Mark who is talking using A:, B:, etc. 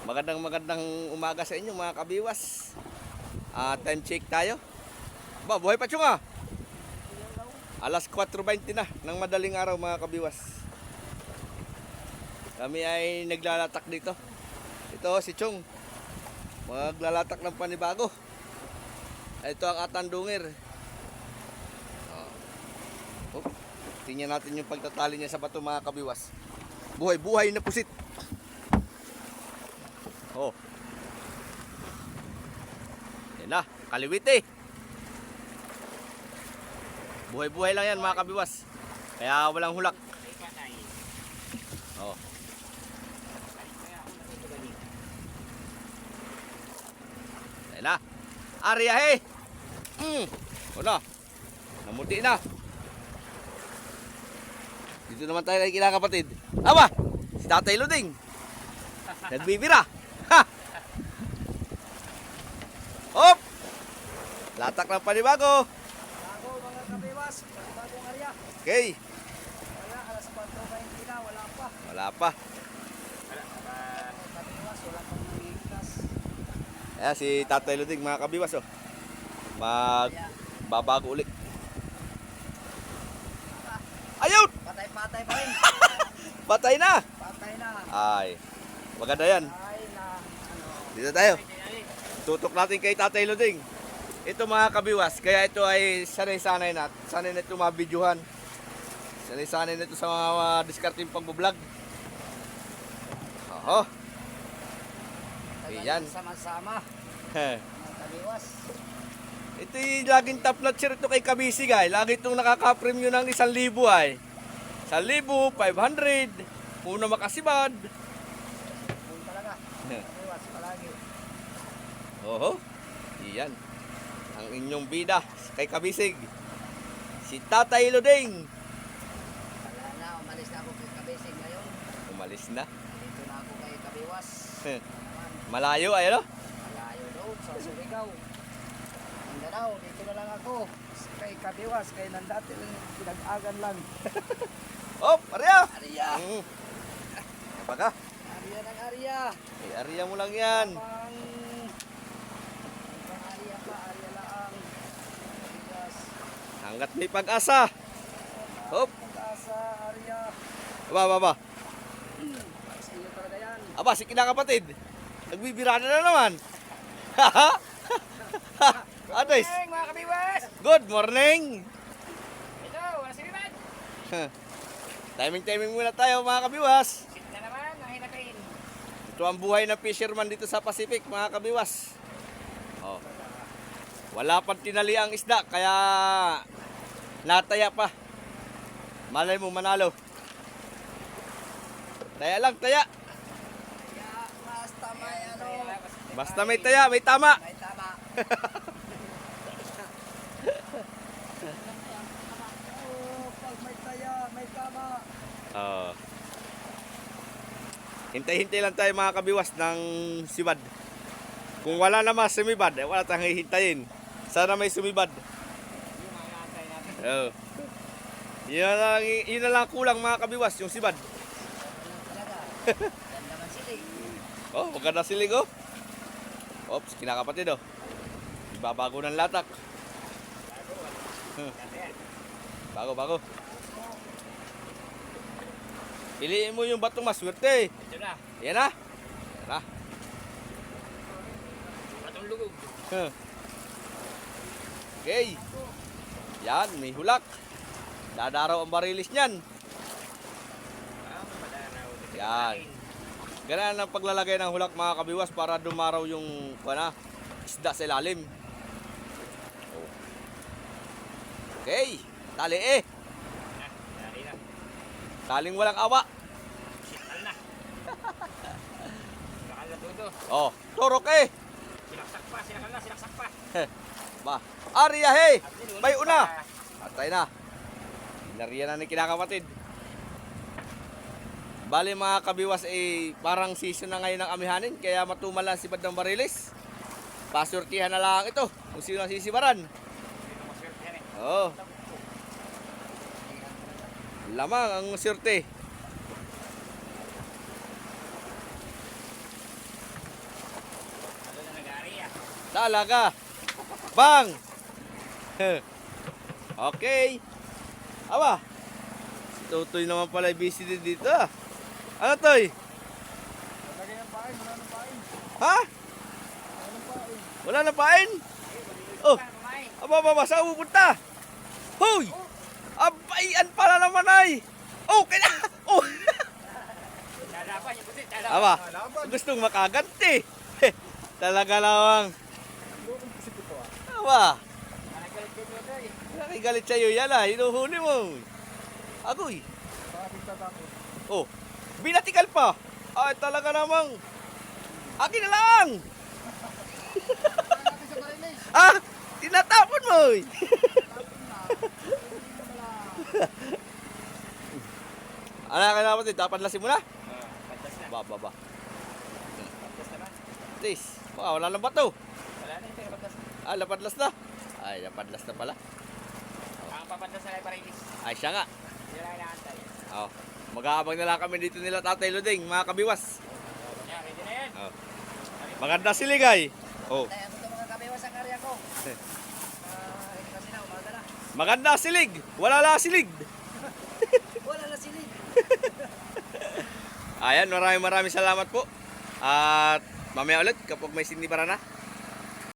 A: Magandang umaga sa inyo mga kabiwas. Time check tayo. Ba, buhay pa tiyong ah. Alas 4:20 na ng madaling araw mga kabiwas. Kami ay naglalatak dito. Ito si Chong. Maglalatak ng panibago. Ito ang atandungir. Tingnan natin yung pagtatali niya sa bato mga kabiwas. Buhay na pusit. Oh. Yan na, kaliwiti. Buhay lang yan mga kabiwas. Kaya walang hulak. Oh. Yan na. Arya he. O na. Namuti na. Dito naman tayo kay kinakapatid. Aba! Si Tatay Luding. Nagbibira. Ha! Hop! Latak ng panibago.
B: Bago mga kabiwas, bagong area.
A: Okay.
B: Kaya alas 4:20 na, wala pa.
A: Wala pa.
B: Kabiwas, wala pang nangihigas.
A: Ayan si Tatay Luding mga kabiwas oh. Babago ulit. Ayun!
B: Patay-patay pa rin.
A: Patay na!
B: Patay na.
A: Ay. Maganda yan.
B: Ay na, ano.
A: Dito tayo. Tutok natin kay Tatay Luding. Ito mga kabiwas, kaya ito ay sanay-sanay na. Sanay na ito mabidyohan. Sanay-sanay na ito sa mga diskarting pagbablog. Oho. Ayan.
B: Sama-sama. Mga kabiwas.
A: Ito yung laging top notcher ito kay Kabisi guys. Lagi itong nakaka-premium ng 1,000 ay. 1,000, 500. Muna makasibad.
B: Yun talaga. Kabiwas, palagi.
A: Oho. Iyan. Ang inyong bida kay Kabisig. Si Tatay Luding.
B: Wala na, umalis na ako kay Kabisig ngayon.
A: Umalis na.
B: Dito na ako kay Kabiwas.
A: Malayo ay ano?
B: Malayo doon sa Surigao. Mindanao, dito na lang ako. Kay Kabiwas, kay nandati pinag-agan lang.
A: Oh, Arya!
B: Arya!
A: Apa ka?
B: Arya ng Arya!
A: Eh, Arya mo lang yan.
B: Pang Arya pa, Arya lang. Kabiwas.
A: Hanggat may pag-asa. Hop.
B: Pag-asa, Arya.
A: Aba.
B: Para sa iyo talaga yan.
A: Aba, si kinakapatid. Nagbibirada na naman. Atis.
B: Morning mga kabiwas!
A: Good morning.
B: Ito, wala si Bibat!
A: Timing muna tayo mga kabiwas.
B: Sit na naman, ang hinapin.
A: Ito ang buhay ng fisherman dito sa Pacific mga kabiwas. Oh. Wala pang tinali ang isda kaya nataya pa. Malay mo manalo. Taya lang, taya.
B: Kaya basta may ano.
A: Basta may taya, may tama.
B: May tama. Oh, pag may taya, may tama.
A: Oh. Hintay-hintay lang tayo mga kabiwas ng sibad. Kung wala naman sumibad, wala tayong hihintayin. Sana may sumibad.
B: Yung mga antay natin.
A: Oh. Yun na lang kulang mga kabiwas, yung sibad.
B: Talaga. Ganda man sila eh.
A: Oh, maganda silig oh. Oops, kinakapatid oh. Ibabago ng latak. Bago. Piliin mo yung batong maswerte.
B: Ito na.
A: Yan na.
B: Batong lugog.
A: Okay. Yan, may hulak. Dadaraw ang barilis niyan. Yan. Ganaan ang paglalagay ng hulak mga kabiwas para dumaraw yung isda sa ilalim. Okay. Tali eh. Taling walang awa.
B: Sital na. Sinakal na todo.
A: Oh, turok eh.
B: Sinakal pa.
A: Ba, Arya hey. May una. Atay na. Inariya na ni kinakapatid. Bali mga kabiwas parang season na ngayon ng amihanin kaya matumal lang sibad ng barilis. Pasurtihan na lang ito kung sino ang sisibaran. Oo. Lamang ang surte. Talaga. Bang! Okay. Aba. Si Totoy naman pala busy din dito. Ano, Toy?
B: Lagay ng pain, wala ng pain.
A: Ha? Wala na pain? Oh. Aba, saan pupunta? Hoy! Abayan pala naman ay. Oh, kaya. Oh. Aba, gustong makaganti. Talaga namang. Aba. Nakigalit sa'yo yan ah. Hinuhuli mo. Agoy. Oh, binatikal pa. Ay, talaga namang. Akin na lang. Ah, tinatapon mo. Ano ka na natin? Dapat lasin mo na? Ba. Tis, baka wala lang bato.
B: Wala na ito, lapatlas.
A: Ah, lapadlas na. Ay, lapadlas na pala.
B: Ang papatlas na Parilis.
A: Ay, siya nga.
B: Hindi na inaantay.
A: Oh, mag-aabang na lang kami dito nila Tatay Luding, mga kabiwas.
B: Yan, ready na yan.
A: Oh. Maganda siligay. Oh.
B: Tayo ito mga kabiwas ang karya ko. Hindi kasi na, umaga na.
A: Maganda silig. Wala la silig.
B: Wala na silid.
A: Ayan, maraming salamat po. At mamaya ulit kapag may sinibara na.